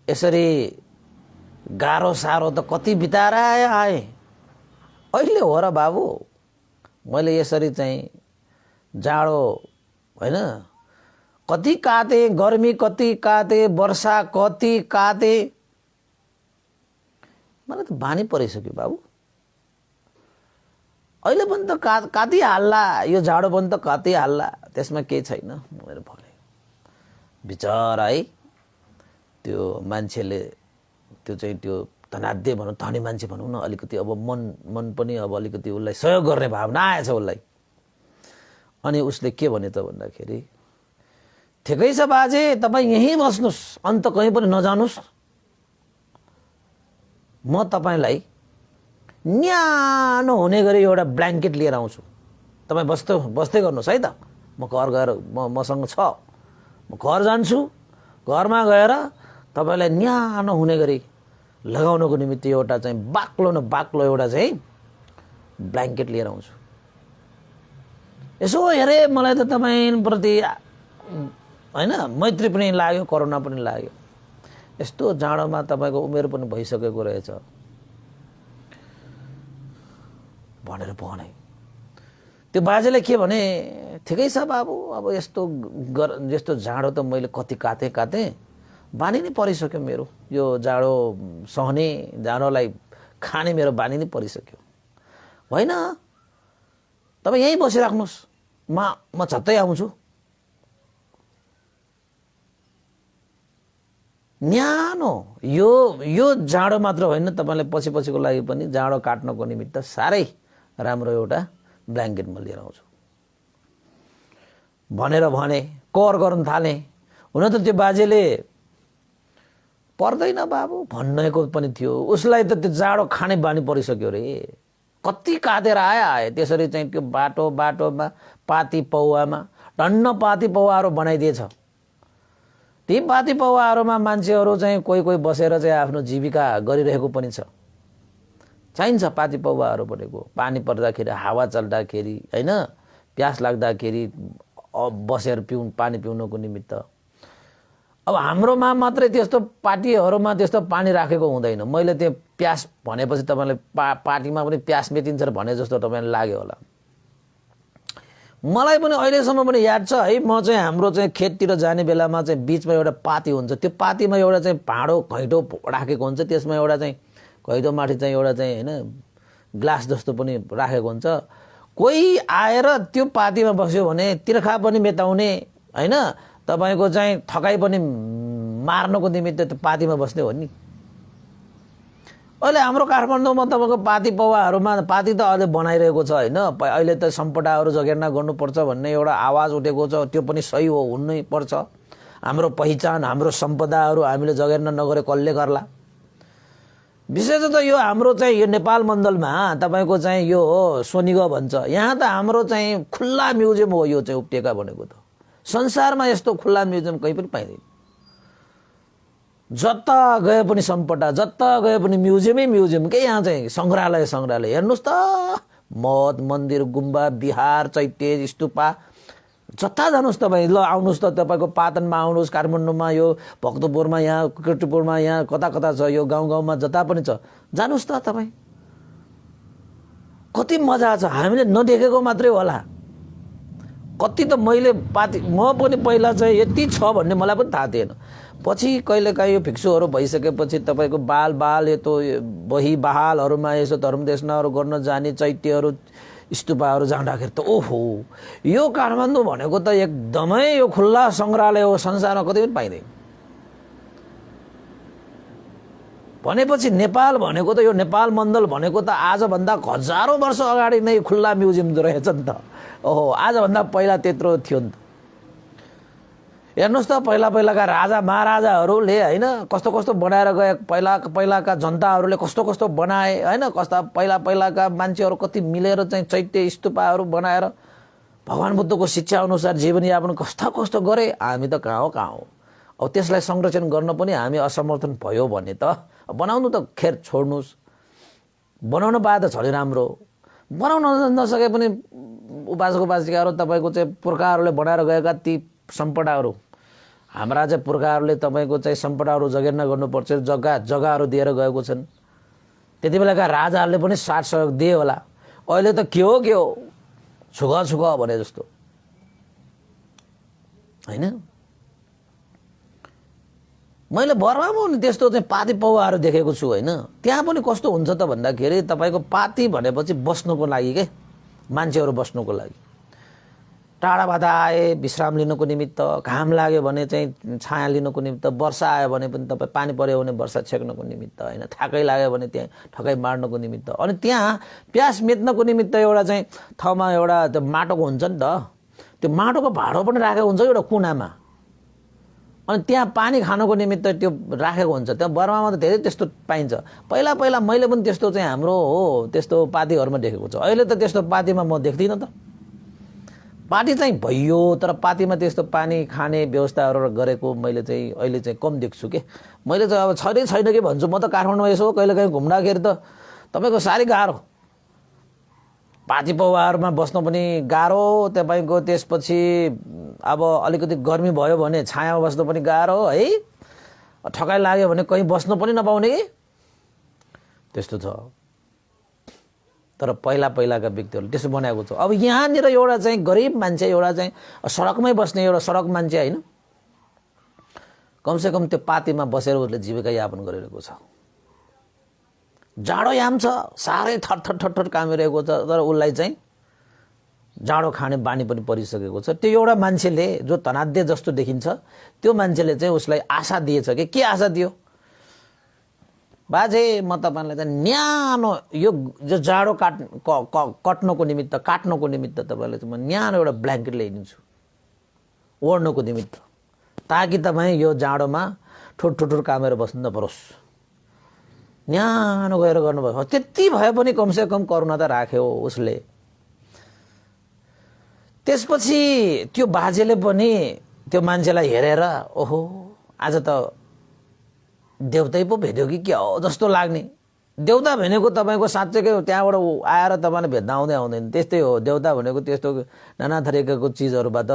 यसरी गाह्रो साह्रो त कति बिताएर आए, अहिले हो र बाबु मैले यसरी चाहिँ जाडो होइन कति काटे, गर्मी कति काटे, वर्षा कति काटे, मलाई त बानी परिसक्यो बाबु। अहिले पनि त काटिहाल्ला, यो जाडो पनि त काटिहाल्ला, त्यसमा केही छैन भनेर भने। बिचरा है त्यो मान्छेले त्यो चाहिँ त्यो धनाढ्य भनौँ, धनी मान्छे भनौँ न, अलिकति अब मन पनि अब अलिकति उसलाई सहयोग गर्ने भावना आएछ उसलाई। अनि उसले के भने त भन्दाखेरि, ठिकै छ बाजे तपाईँ यहीँ बस्नुहोस्, अन्त कहीँ पनि नजानुहोस्, म तपाईँलाई न्यानो हुने गरी एउटा ब्ल्याङ्केट लिएर आउँछु, तपाईँ बस्दै गर्नुहोस् है त। म घर गएर मसँग छ, म घर जान्छु, घरमा गएर तपाईँलाई न्यानो हुने गरी लगाउनको निमित्त एउटा चाहिँ बाक्लो एउटा चाहिँ ब्ल्याङ्केट लिएर आउँछु। यसो हेरे मलाई त तपाईँप्रति होइन मैत्री पनि लाग्यो, करुणा पनि लाग्यो। यस्तो जाडोमा तपाईँको उमेर पनि भइसकेको रहेछ भनेर भने। त्यो बाजेले के भने, ठिकै छ बाबु, अब यस्तो जाडो त मैले कति काटेँ, बानी नै परिसक्यो मेरो, यो जाडो सहने, जाडोलाई खाने मेरो बानी नै परिसक्यो। होइन तपाईँ यहीँ बसिराख्नुहोस्, म झट्टै आउँछु। न्यानो यो जाडो मात्र होइन, तपाईँलाई पछिको लागि पनि जाडो काट्नको निमित्त साह्रै राम्रो एउटा ब्ल्याङ्केट म लिएर आउँछु भनेर भने। कर गर्न थाले। हुन त त्यो बाजेले पर्दैन बाबु भन्नको पनि थियो, उसलाई त त्यो जाडो खाने बानी परिसक्यो रे। कति काटेर आए त्यसरी चाहिँ त्यो बाटोमा पाती पौवामा टन्न पाती पौवाहरू बनाइदिएछ। ती पाती पौवाहरूमा मान्छेहरू चाहिँ कोही बसेर चाहिँ आफ्नो जीविका गरिरहेको पनि छ। चाहिन्छ पाती पौवाहरू भनेको, पानी पर्दाखेरि, हावा चल्दाखेरि, होइन प्यास लाग्दाखेरि बसेर पानी पिउनको निमित्त। अब हाम्रोमा मात्रै त्यस्तो पार्टीहरूमा त्यस्तो पानी राखेको हुँदैन। मैले त्यो प्यास भनेपछि तपाईँलाई पार्टीमा पनि प्यास मेटिन्छ भने जस्तो तपाईँलाई लाग्यो होला। मलाई पनि अहिलेसम्म पनि याद छ है, म चाहिँ हाम्रो चाहिँ खेततिर जाने बेलामा चाहिँ बिचमा एउटा पाती हुन्छ, त्यो पातीमा एउटा चाहिँ भाँडो घैँटो राखेको हुन्छ, त्यसमा एउटा चाहिँ घैँटो माथि चाहिँ एउटा चाहिँ होइन ग्लास जस्तो पनि राखेको हुन्छ। कोही आएर त्यो पातीमा बस्यो भने तिर्खा पनि मेटाउने, होइन तपाईँको चाहिँ थकाइ पनि मार्नको निमित्त त्यो पातीमा बस्ने हो नि। अहिले हाम्रो काठमाडौँमा तपाईँको पाती पौवाहरूमा पाती त अहिले बनाइरहेको छ, होइन अहिले त सम्पदाहरू जगेर्ना गर्नुपर्छ भन्ने एउटा आवाज उठेको छ, त्यो पनि सही हो, हुनै पर्छ। हाम्रो पहिचान, हाम्रो सम्पदाहरू हामीले जगेर्ना नगरे कसले गर्ला। विशेषतः यो हाम्रो चाहिँ यो नेपाल मण्डलमा तपाईँको चाहिँ यो हो सोनिग भन्छ, यहाँ त हाम्रो चाहिँ खुल्ला म्युजियम हो यो चाहिँ उपत्यका भनेको त। संसारमा यस्तो खुल्ला म्युजियम कहीँ पनि पाइँदैन। जता गए पनि सम्पदा, जता गए पनि म्युजियम के यहाँ चाहिँ सङ्ग्रहालय हेर्नुहोस् त, मठ मन्दिर गुम्बा बिहार चैत्य स्तूपा जता जानुहोस् तपाईँ। ल आउनुहोस् त तपाईँको पाटनमा आउनुहोस्, काठमाडौँमा यो भक्तपुरमा, यहाँ किर्तिपुरमा, यहाँ कता छ, यो गाउँमा जता पनि छ, जानुहोस् त तपाईँ। कति मजा छ, हामीले नदेखेको मात्रै होला। कति त मैले म पनि पहिला चाहिँ यति छ भन्ने मलाई पनि थाहा थिएन। पछि कहिलेकाहीँ यो भिक्षुहरू भइसकेपछि तपाईँको बाल यतो बही बहालहरूमा यसो धर्मदेशनाहरू गर्न जाने चैत्यहरू स्तूपहरू जाँदाखेरि त ओहो यो काठमाडौँ भनेको त एकदमै यो खुल्ला सङ्ग्रहालय हो, संसारमा कतै पनि पाइँदैन। भनेपछि नेपाल भनेको त यो नेपाल मण्डल भनेको त आजभन्दा हजारौँ वर्ष अगाडि नै खुल्ला म्युजियम रहेछ नि त। ओहो आजभन्दा पहिला त्यत्रो थियो नि त। हेर्नुहोस् त पहिलाका राजा महाराजाहरूले होइन कस्तो कस्तो बनाएर गए, पहिलाका जनताहरूले कस्तो कस्तो बनाए होइन, कस्ता पहिलाका मान्छेहरू कति मिलेर चाहिँ चैत्य स्तूपहरू बनाएर भगवान बुद्धको शिक्षा अनुसार जीवनयापन कस्तो गरे। हामी त कहाँ हो। अब त्यसलाई संरक्षण गर्न पनि हामी असमर्थन भयो भने त बनाउनु त खेर छोड्नुहोस्, बनाउन पाए त झन् राम्रो। बनाउन नसके पनि उपासक उपासिकाहरू तपाईँको चाहिँ पुर्खाहरूले बनाएर गएका ती सम्पदाहरू, हाम्रा चाहिँ पुर्खाहरूले तपाईँको चाहिँ सम्पदाहरू जगेर्ना गर्नुपर्छ, जग्गाहरू दिएर गएको छन्। त्यति बेलाका राजाहरूले पनि साथ सहयोग दिए होला। अहिले त के हो छुक भने जस्तो होइन। मैले बर्मामा पनि त्यस्तो चाहिँ पाती पौवाहरू देखेको छु होइन। त्यहाँ पनि कस्तो हुन्छ त भन्दाखेरि तपाईँको पाती भनेपछि बस्नुको लागि के, मान्छेहरू बस्नुको लागि, टाढाबाट आए विश्राम लिनुको निमित्त, घाम लाग्यो भने चाहिँ छाया लिनुको निमित्त, वर्षा आयो भने पनि तपाईँ पानी पर्यो भने वर्षा छेक्नको निमित्त होइन, ठ्याकै लाग्यो भने त्यहाँ ठकै मार्नको निमित्त। अनि त्यहाँ प्यास मेट्नको निमित्त एउटा चाहिँ ठाउँमा एउटा त्यो माटोको हुन्छ नि त, त्यो माटोको भाँडो पनि राखेको हुन्छ एउटा कुनामा, अनि त्यहाँ पानी खानको निमित्त त्यो राखेको हुन्छ। त्यहाँ बर्मामा त धेरै त्यस्तो पाइन्छ। पहिला मैले पनि त्यस्तो चाहिँ हाम्रो हो त्यस्तो पातीहरूमा देखेको छु। अहिले त त्यस्तो पातीमा म देख्दिनँ त। पार्टी चाहिँ भइयो तर पार्टीमा त्यस्तो पानी खाने व्यवस्थाहरू गरेको मैले चाहिँ अहिले चाहिँ कम देख्छु के। मैले चाहिँ अब छैन के भन्छु। म त काठमाडौँमा यसो कहिलेकाहीँ घुम्दाखेरि त तपाईँको साह्रै गाह्रो, पाती पौवाहरूमा बस्न पनि गाह्रो। तपाईँको त्यसपछि अब अलिकति गर्मी भयो भने छायामा बस्नु पनि गाह्रो है, ठकाइ लाग्यो भने कहीँ बस्नु पनि नपाउने कि त्यस्तो छ। तर पहिलाका व्यक्तिहरूले त्यसो बनाएको छ। अब यहाँनिर एउटा चाहिँ गरिब मान्छे, एउटा चाहिँ सडकमै बस्ने एउटा सडक मान्छे होइन, कमसेकम त्यो पातीमा बसेर उसले जीविका यापन गरिरहेको छ। जाडो याम छ, साह्रै थर कामिरहेको छ, तर उसलाई चाहिँ जाडो खाने बानी पनि परिसकेको छ। त्यो एउटा मान्छेले जो धनाढ्य जस्तो देखिन्छ त्यो मान्छेले चाहिँ उसलाई आशा दिएछ कि के आशा दियो, बाजे म तपाईँलाई त न्यानो यो जाडो काट्नको निमित्त तपाईँलाई चाहिँ म न्यानो एउटा ब्ल्याङ्केट ल्याइदिन्छु ओढ्नको निमित्त, ताकि तपाईँ यो जाडोमा ठुर कामेर बस्नु नपरोस्। न्यानो गएर गर्नुभयो। त्यति भए पनि कमसेकम करुणा त राख्यो उसले। त्यसपछि त्यो बाजेले पनि त्यो मान्छेलाई हेरेर ओहो आज त देउतै पो भेट्यो कि क्या हो जस्तो लाग्ने। देउता भनेको तपाईँको साँच्चैकै त्यहाँबाट आएर तपाईँले भेट्न आउँदैन। त्यस्तै हो, देउता भनेको त्यस्तो नाना थरीको चिजहरूबाट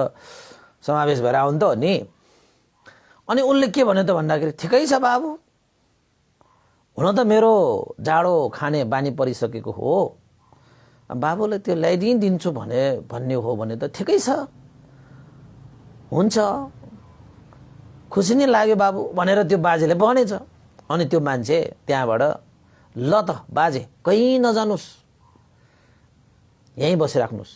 समावेश भएर आउनु त हो नि। अनि उनले के भन्यो त भन्दाखेरि ठिकै छ बाबु, हुन त मेरो जाडो खाने बानी परिसकेको हो, बाबुले त्यो ल्याइदिन्छु भन्ने हो भने त ठिकै छ, हुन्छ, खुसी नै लाग्यो बाबु भनेर त्यो बाजेले भनेछ। अनि त्यो मान्छे त्यहाँबाट ल त बाजे कहीँ नजानुस्, यहीँ बसिराख्नुहोस्,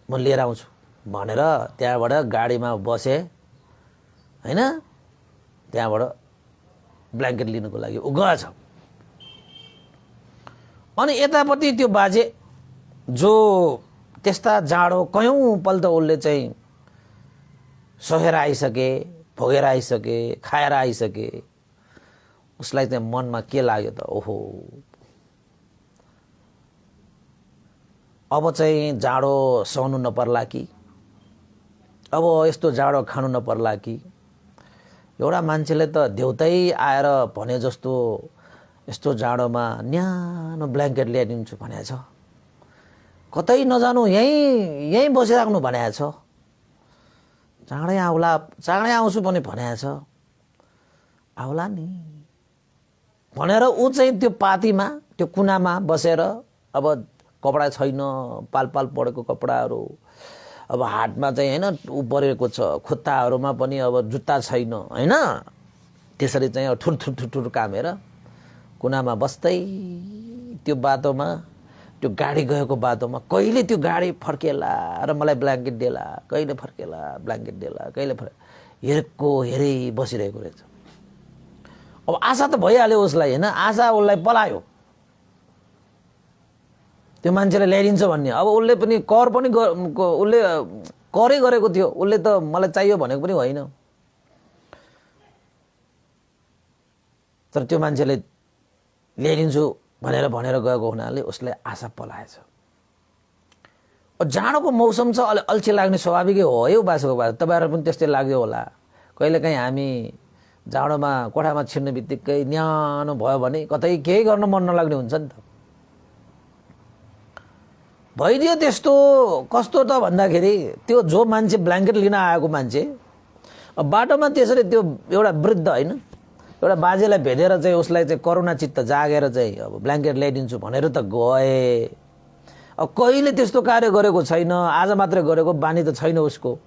म लिएर आउँछु भनेर त्यहाँबाट गाडीमा बसे होइन। त्यहाँबाट ब्ल्याङ्केट लिनुको लागि ऊ गएछ। अनि यतापट्टि त्यो बाजे जो त्यस्ता जाडो कयौँपल्ट उसले चाहिँ सहेर आइसके, भोगेर आइसके, खाएर आइसके, उसलाई चाहिँ मनमा के लाग्यो त ओहो अब चाहिँ जाडो सहनु नपर्ला कि, अब यस्तो जाडो खानु नपर्ला कि। एउटा मान्छेले त देउतै आएर भने जस्तो यस्तो जाडोमा न्यानो ब्ल्याङ्केट ल्याइदिन्छु भनेको छ, कतै नजानु यहीँ बसिराख्नु भनेको छ, चाँडै आउँछु पनि भनेको छ, आउला नि भनेर ऊ चाहिँ त्यो पातीमा त्यो कुनामा बसेर, अब कपडा छैन, पाल परेको कपडाहरू, अब हातमा चाहिँ होइन ऊ परेको छ, खुट्टाहरूमा पनि अब जुत्ता छैन होइन, त्यसरी चाहिँ ठुर कामेर कुनामा बस्दै त्यो बाटोमा, त्यो गाडी गएको बाटोमा कहिले त्यो गाडी फर्केला र मलाई ब्ल्याङ्केट देला, कहिले फर्केला ब्ल्याङ्केट देला, कहिले हेरै बसिरहेको रहेछ। अब आशा त भइहाल्यो उसलाई होइन, आशा उसलाई पलायो त्यो मान्छेले ल्याइदिन्छ भन्ने। अब उसले पनि कर पनि उसले करै गरेको थियो, उसले त मलाई चाहियो भनेको पनि होइन। तर त्यो मान्छेले ल्याइदिन्छु भनेर गएको हुनाले उसलाई आशा पलाएछ। जाडोको मौसम छ, अलि अल्छी लाग्ने स्वाभाविकै हो है उपासको बात। तपाईँहरू पनि त्यस्तै लाग्यो होला। कहिलेकाहीँ हामी जाडोमा कोठामा छिर्ने बित्तिकै न्यानो भयो भने कतै केही गर्न मन नलाग्ने हुन्छ नि त। भइदियो त्यस्तो। कस्तो त भन्दाखेरि त्यो जो मान्छे ब्ल्याङ्केट लिन आएको मान्छे बाटोमा त्यसरी त्यो एउटा वृद्ध होइन, एउटा बाजेलाई भेटेर चाहिँ उसलाई चाहिँ करुणा चित्त जागेर चाहिँ अब ब्ल्याङ्केट ल्याइदिन्छु भनेर त गए। अब कहिले त्यस्तो कार्य गरेको छैन, आज मात्रै गरेको बानी त छैन उसको।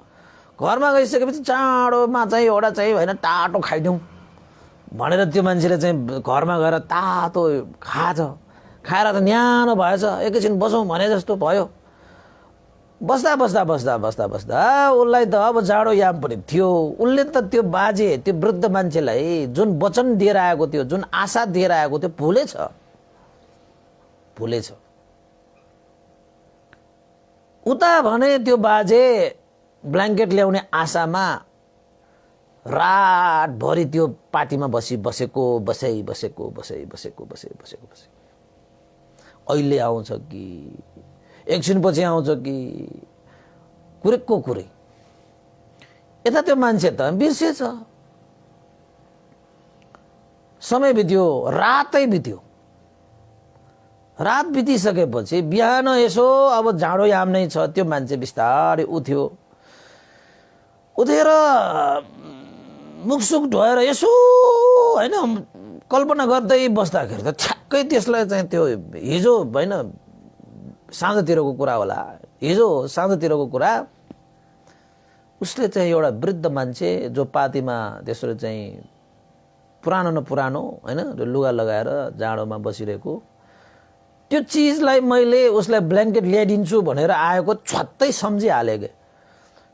घरमा गइसकेपछि चाँडोमा चाहिँ एउटा चाहिँ होइन टाटो खाइदिउँ भनेर त्यो मान्छेले चाहिँ घरमा गएर तातो खाएछ। खाएर त न्यानो भएछ, एकैछिन बसौँ भने जस्तो भयो। बस्दा बस्दा बस्दा बस्दा बस्दा उसलाई त अब जाडो याम पनि थियो। उसले त त्यो बाजे, त्यो वृद्ध मान्छेलाई जुन वचन दिएर आएको थियो, जुन आशा दिएर आएको थियो, भुलेछ। उता भने त्यो बाजे ब्ल्याङ्केट ल्याउने आशामा रातभरि त्यो पार्टीमा बसेको अहिले आउँछ कि एकछिनपछि आउँछ कि कुरेको कुरै। यता त्यो मान्छे त बिर्सेछ। समय बित्यो, रातै बित्यो। रात बितिसकेपछि बिहान यसो अब जाडो याम नै छ, त्यो मान्छे बिस्तारै उठ्यो। उठेर मुखसुख धोएर यसो होइन कल्पना गर्दै बस्दाखेरि त ठ्याक्कै त्यसलाई चाहिँ त्यो हिजो होइन साँझतिरको कुरा होला, हिजो साँझतिरको कुरा। उसले चाहिँ एउटा वृद्ध मान्छे जो पातीमा त्यसरी चाहिँ पुरानो न पुरानो होइन लुगा लगाएर जाडोमा बसिरहेको, त्यो चिजलाई मैले उसलाई ब्ल्याङ्केट ल्याइदिन्छु भनेर आएको छ्वात्तै सम्झिहालेँ के।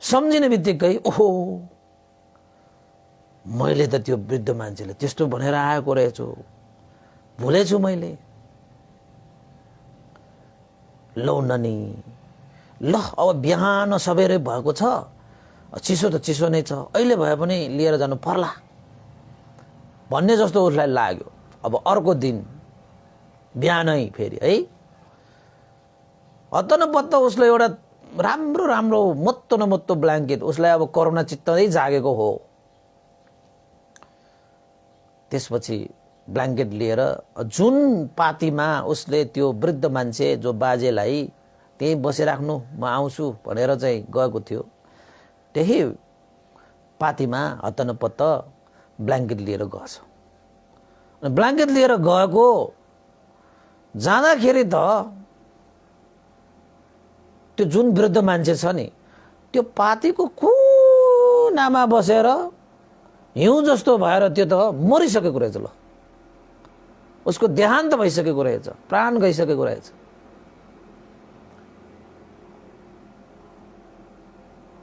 सम्झिने बित्तिकै ओहो मैले त त्यो वृद्ध मान्छेले त्यस्तो भनेर आएको रहेछु, भुलेछु मैले। लौ ननी ल अब बिहान सबेरै भएको छ, चिसो त चिसो नै छ, अहिले भए पनि लिएर जानु पर्ला भन्ने जस्तो उसलाई लाग्यो। अब अर्को दिन बिहानै फेरि है हत्त नपत्त उसले एउटा राम्रो मोत्तो न मोत्तो ब्ल्याङ्केट, उसलाई अब करुणा चित्तै जागेको हो। त्यसपछि ब्ल्याङ्केट लिएर जुन पातीमा उसले त्यो वृद्ध मान्छे जो बाजेलाई त्यही बसिराख्नु म आउँछु भनेर चाहिँ गएको थियो, त्यही पातीमा हत्त नपत्त ब्ल्याङ्केट लिएर गएछ। ब्ल्याङ्केट लिएर गएको जाँदाखेरि त त्यो जुन वृद्ध मान्छे छ नि, त्यो पातीको कुनामा बसेर हिउँ जस्तो भएर त्यो त मरिसकेको रहेछ। ल उसको देहान्त भइसकेको रहेछ, प्राण गइसकेको रहेछ।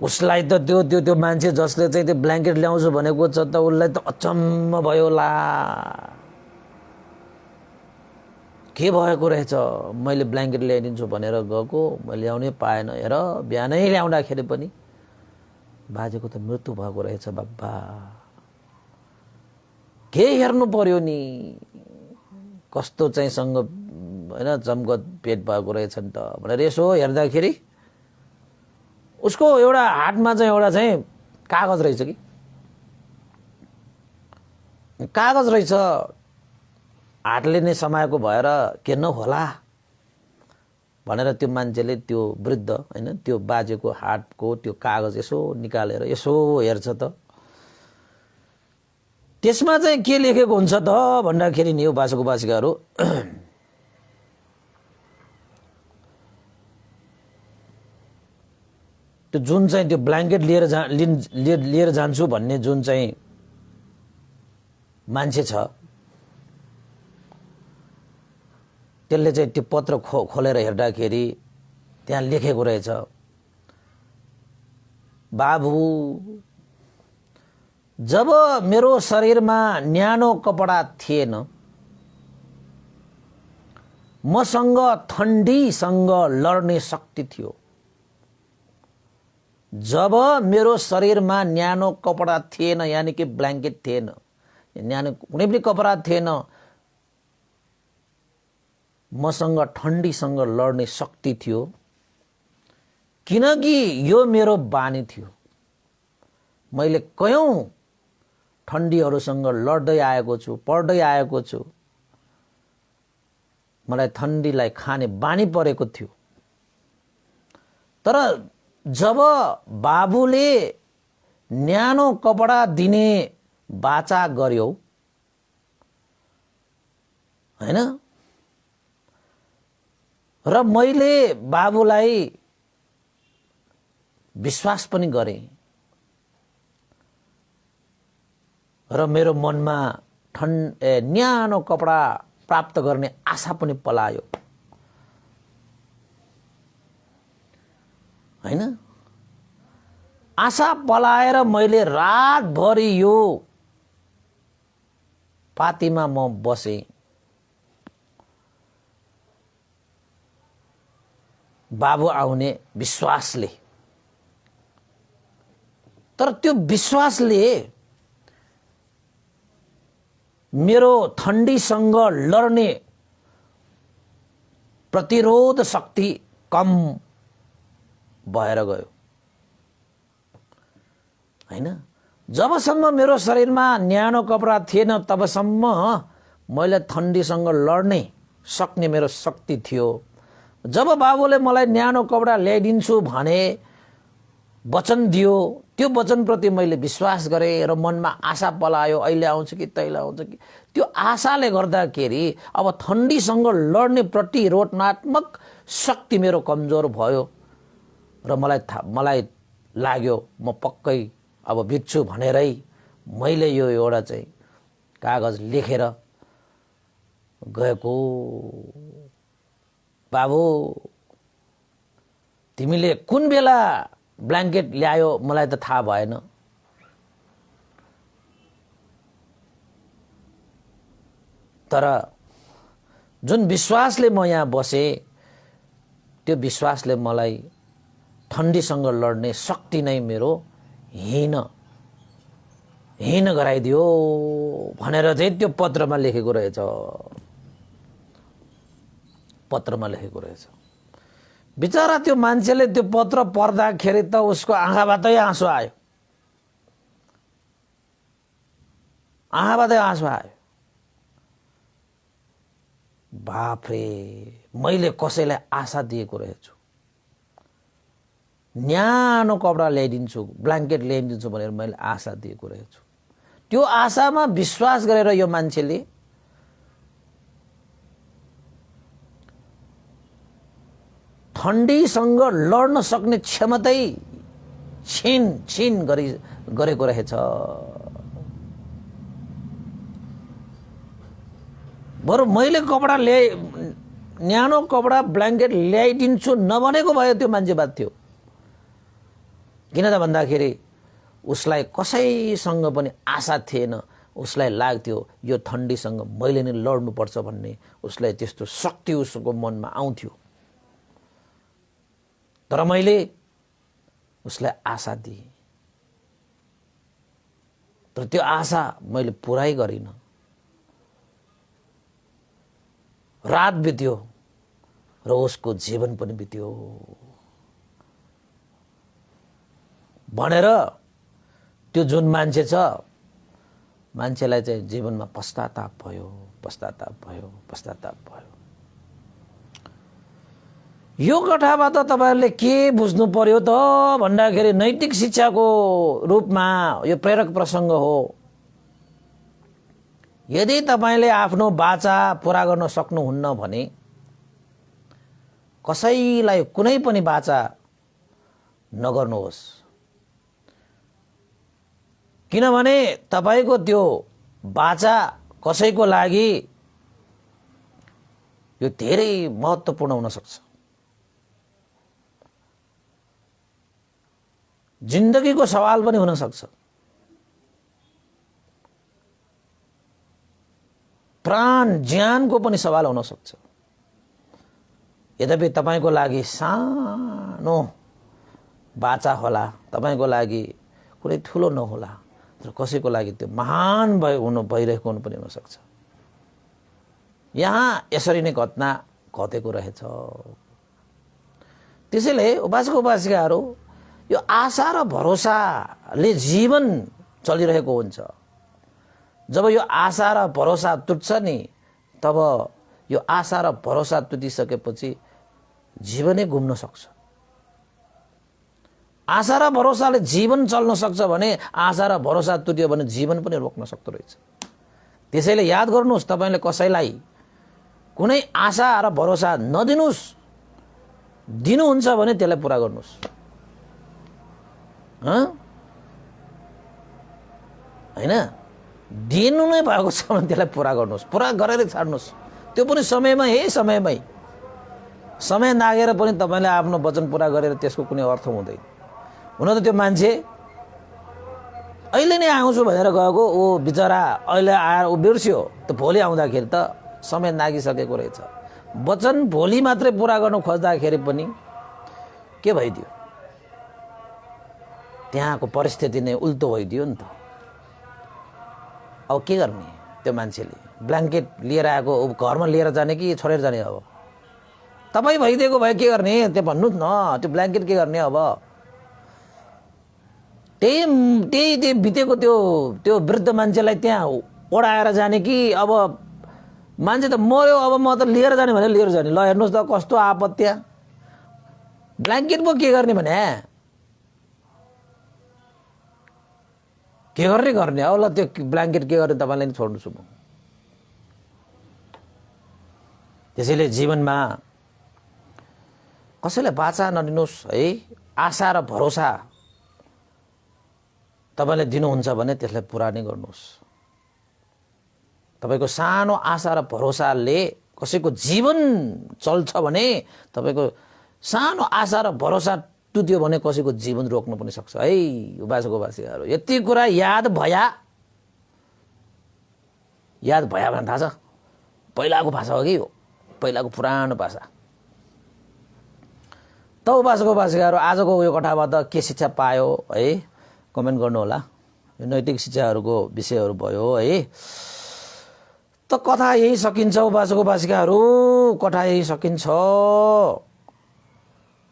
उसलाई त त्यो मान्छे जसले चाहिँ त्यो ब्ल्याङ्केट ल्याउँछु भनेको छ त उसलाई त अचम्म भयो ला, के भएको रहेछ। मैले ब्ल्याङ्केट ल्याइदिन्छु भनेर गएको, मैले ल्याउनै पाएन। हेर बिहानै ल्याउँदाखेरि पनि बाजेको त मृत्यु भएको रहेछ। बाबा के हेर्नु पर्यो नि, कस्तो चाहिँ सँग होइन जमगत पेट भएको रहेछ नि त भनेर यसो हेर्दाखेरि उसको एउटा हातमा चाहिँ एउटा चाहिँ कागज रहेछ कि, कागज रहेछ। हातले नै समाएको भएर के नहोला भनेर त्यो मान्छेले त्यो वृद्ध होइन त्यो बाजेको हातको त्यो कागज यसो निकालेर यसो हेर्छ त त्यसमा चाहिँ के लेखेको हुन्छ त भन्दाखेरि नि उपासक उपासिकाहरू त्यो जुन चाहिँ त्यो ब्ल्याङ्केट लिएर जान्छु भन्ने जुन चाहिँ मान्छे छ त्यसले चाहिँ त्यो पत्र खोलेर हेर्दाखेरि त्यहाँ लेखेको रहेछ, बाबु जब मेरो शरीरमा न्यानो कपडा थिएन, मसँग ठण्डीसँग लड्ने शक्ति थियो, जब मेरो शरीरमा न्यानो कपडा थिएन, यानी कि ब्ल्याङ्केट थिएन, न्यानो कुनै पनि कपडा थिएन, मसँग ठण्डीसँग लड्ने शक्ति थियो, किनकि यो मेरो बानी थियो। मैले कयौं ठण्डीहरूसँग लड्दै आएको छु, पढ्दै आएको छु। मलाई ठण्डीलाई खाने बानी परेको थियो। तर जब बाबुले न्यानो कपडा दिने वाचा गर्यो, हैन, र मैले बाबुलाई विश्वास पनि गरेँ, र मेरो मनमा न्यानो कपडा प्राप्त गर्ने आशा पनि पलायो, हैन। आशा पलाएर मैले रातभरि यो पातीमा म बसेँ। बाबु आउने विश्वासले। तर त्यो विश्वासले मेरो ठण्डीसँग लड्ने प्रतिरोध शक्ति कम भएर गयो, हैन। जबसम्म मेरो शरीरमा न्यानो कपडा थिएन तबसम्म मैले ठण्डीसँग लड्ने सक्ने मेरो शक्ति थियो। जब बाबुले मलाई न्यानो कपडा ल्याइदिन्छु भने वचन दियो, त्यो वचनप्रति मैले विश्वास गरेँ र मनमा आशा पलायो, अहिले आउँछ कि तैले आउँछ कि। त्यो आशाले गर्दाखेरि अब ठण्डीसँग लड्ने प्रतिरोधात्मक शक्ति मेरो कमजोर भयो र मलाई लाग्यो म पक्कै अब बित्छु भनेरै मैले यो एउटा चाहिँ कागज लेखेर गएको। बाबु तिमीले कुन बेला ब्ल्याङ्केट ल्यायो मलाई त थाहा भएन, तर जुन विश्वासले म यहाँ बसेँ त्यो विश्वासले मलाई ठण्डीसँग लड्ने शक्ति नै मेरो हीन गराइदियो भनेर चाहिँ त्यो पत्रमा लेखेको रहेछ। पत्रमा लेखेको रहेछ। बिचरा त्यो मान्छेले त्यो पत्र पढ्दाखेरि त उसको आँखाबाटै आँसु आयो, आँखाबाटै आँसु आयो। बाफरे, मैले कसैलाई आशा दिएको रहेछु, न्यानो कपडा ल्याइदिन्छु, ब्ल्याङ्केट ल्याइदिन्छु भनेर मैले आशा दिएको रहेछु। त्यो आशामा विश्वास गरेर यो मान्छेले ठण्डीसँग लड्न सक्ने क्षमतै छिन गरेको रहेछ। बरु मैले कपडा न्यानो कपडा ब्ल्याङ्केट ल्याइदिन्छु नभनेको भए त्यो मान्छे बात थियो। किन त भन्दाखेरि उसलाई कसैसँग पनि आशा थिएन, उसलाई लाग्थ्यो यो ठण्डीसँग मैले नै लड्नुपर्छ भन्ने, उसलाई त्यस्तो शक्ति उसको मनमा आउँथ्यो। तर मैले उसलाई आशा दिएँ, तर त्यो आशा मैले पुरै गरिनँ। रात बित्यो र उसको जीवन पनि बित्यो भनेर त्यो जुन मान्छे छ, मान्छेलाई चाहिँ जीवनमा पश्चाताप भयो। यो कथाबाट तपाईहरुले के बुझ्नु पर्यो त भन्दाखेरि नैतिक शिक्षाको रूपमा यो प्रेरक प्रसंग हो। यदि तपाईले आफ्नो वाचा पूरा गर्न सक्नुहुन्न भने कसैलाई कुनै पनि वाचा नगर्नुहोस्, किनभने तपाईको त्यो वाचा कसैको लागि यो धेरै महत्त्वपूर्ण हुन सक्छ। जिन्दगीको सवाल पनि हुन सक्छ, प्राण ज्यानको पनि सवाल हुन सक्छ। यद्यपि तपाईको लागि सानो बाचा होला, तपाईको लागि कुनै ठुलो नहोला, तर कसैको लागि त्यो महान भइरहेको हुनु पनि हुनसक्छ। यहाँ यसरी नै घटना घटेको रहेछ। त्यसैले उपासक उपासिकाहरू यो आशा र भरोसाले जीवन चलिरहेको हुन्छ। जब यो आशा र भरोसा टुट्छ नि, तब यो आशा र भरोसा टुटिसकेपछि जीवनै घुम्न सक्छ। आशा र भरोसाले जीवन चल्न सक्छ भने आशा र भरोसा टुट्यो भने जीवन पनि रोक्न सक्दो रहेछ। त्यसैले याद गर्नुहोस्, तपाईले कसैलाई कुनै आशा र भरोसा नदिनुस्, दिनुहुन्छ भने त्यसलाई पूरा गर्नुहोस्। हैन, दिनु नै भएको छ भने त्यसलाई पूरा गर्नुहोस्, पूरा गरेर छाड्नुहोस्। त्यो पनि समयमै, समयमै। समय नागेर पनि तपाईले आफ्नो वचन पूरा गरेर त्यसको कुनै अर्थ हुँदैन। हुन त त्यो मान्छे अहिले नै आउँछु भनेर गएको, ऊ बिचरा अहिले आएर ऊ बिर्स्यो, त भोलि आउँदाखेरि त समय नागिसकेको रहेछ। वचन भोलि मात्रै पूरा गर्नु खोज्दाखेरि पनि के भइदियो, त्यहाँको परिस्थिति नै उल्टो भइदियो नि त। अब के गर्ने, त्यो मान्छेले ब्ल्याङ्केट लिएर आएको, घरमा लिएर जाने कि छोडेर जाने? अब तपाईँ भइदिएको भए के गर्ने, त्यो भन्नुहोस् न। त्यो ब्ल्याङ्केट के गर्ने? अब त्यही बितेको त्यो वृद्ध मान्छेलाई त्यहाँ ओढाएर जाने कि अब मान्छे त मर्यो, अब म त लिएर जाने भने लिएर जाने। ल हेर्नुहोस् त कस्तो आपत्ति। ब्ल्याङ्केट पो के गर्ने भने के गर्ने अब? ल त्यो ब्ल्याङ्केट के गर्ने, तपाईँलाई नि छोड्नुहोस् म। त्यसैले जीवनमा कसैलाई बाचा नदिनुहोस् है। आशा र भरोसा तपाईले दिनुहुन्छ भने त्यसलाई पूरा नै गर्नुहोस्। तपाईको सानो आशा र भरोसाले कसैको जीवन चल्छ भने, तपाईको सानो आशा र भरोसा टुट्यो भने कसैको जीवन रोक्न पनि सक्छ है। उपासक उपासिकाहरू, यति कुरा याद भया भने थाहा छ, पहिलाको भाषा हो कि, पहिलाको पुरानो भाषा। त उपासक उपासिकाहरू, आजको यो कथाबाट के शिक्षा पायो है, कमेन्ट गर्नु होला। यो नैतिक शिक्षाहरूको विषयहरू भयो है। त कथा यही सकिन्छ उपासक उपासिकाहरू, कथा यही सकिन्छ।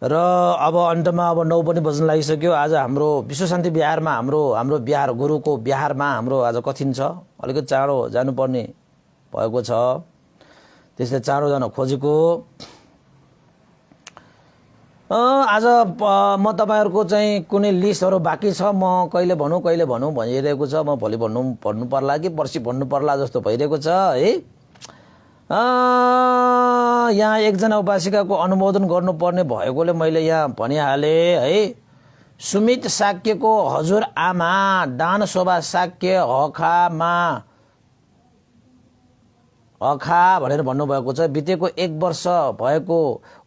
र अब अन्तमा अब 9 पनि बज्न लागिसक्यो। आज हाम्रो विश्व शान्ति बिहारमा, हाम्रो बिहार गुरुको बिहारमा हाम्रो आज कठिन छ, अलिकति चाँडो जानुपर्ने भएको छ। त्यसले चाँडो जान खोजेको। आज म तपाईहरुको चाहिँ कुनै लिस्टहरू बाँकी छ, म कहिले भनौँ भनिरहेको छ। म भोलि भन्नु पर्ला कि पर्सि भन्नु पर्ला जस्तो भइरहेको छ है। यहाँ एकजना उपासिकाको अनुमोदन गर्नुपर्ने भएकोले मैले यहाँ भनिहाले है। सुमित साक्यको हजुर आमा दान शोभा साक्य अखा भनेर भन्नुभएको छ। बितेको 1 वर्ष भएको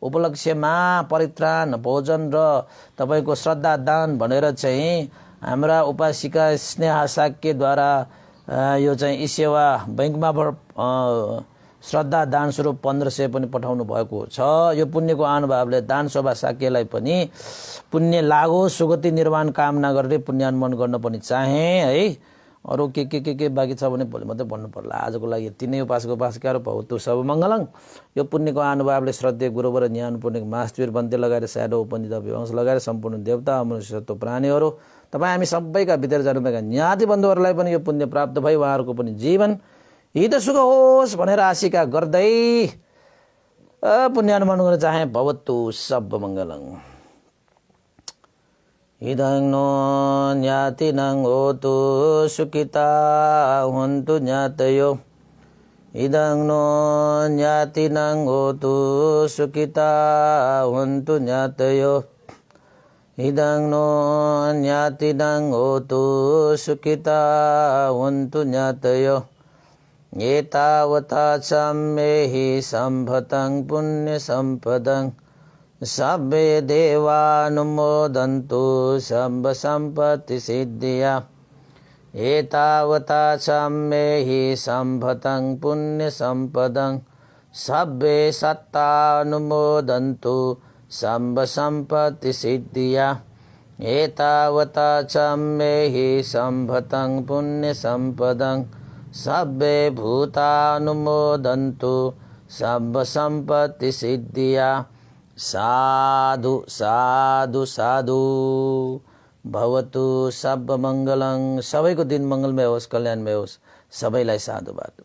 उपलक्ष्यमा परित्राण भोजन र तपाईको श्रद्धा दान भनेर चाहिँ हाम्रा उपासिका स्नेहा साक्यद्वारा यो चाहिँ ई सेवा बैंकमा श्रद्धा दान स्वरूप 1500 पनि पठाउनु भएको छ। यो पुण्यको अनुभावले दान शोभा साक्यलाई पनि पुण्य लागोस्, सुगति निर्वाण कामना गरेर पुण्यानुमोदन गर्न पनि चाहे है। अरु के बाँकी छ भने भोलि मात्रै भन्नु पर्ला। आजको लागि यति नै। उपासक उपासिकाहरू भवतु सब मङ्गलङ। यो पुण्यको अनुभावले श्रद्धेय गुरुवर ज्ञान पुण्य महास्तिर बन्ते लगाएर स्याडो उपनिध विवंश लगाएर सम्पूर्ण देवता मनुष्य तत्व प्राणीहरू तपाईँ हामी सबैका भित्र जानुभएका ज्ञाति बन्धुहरूलाई पनि यो पुण्य प्राप्त भई उहाँहरूको पनि जीवन हित सुख होस् भनेर आशिका गर्दै पुण्यानुमोदन गर्न चाहे। भवतु सब मङ्गलङ। इदं नो ज्ञातिनं होतु सुखिता हुन्तु ज्ञातयो। इदं नो ज्ञातिनं होतु सुखिता हुन्तु ज्ञातयो। इदं नो ज्ञातिनं होतु सुखिता हुन्तु ज्ञातयो। एतावता सम्मेहि सम्भतं पुण्यसम्पदं सब्बे देवानुमोदन्तु सर्व सम्पत्ति सिद्धिया। एतावता सम्मेहि सम्भतं पुण्यसम्पदं सब्बे सत्तानुमोदन्तु सर्व सम्पत्ति सिद्धिया। एतावता च मेहि सम्भतं पुण्यसम्पदं सब्बे भूतानुमोदन्तु सर्वसम्पत्तिसिद्धिया साधु साधु साधु भवतु सर्वमङ्गलं। सबैको दिन मङ्गलमय होस्, कल्याणमय होस्। सबैलाई साधुवाद।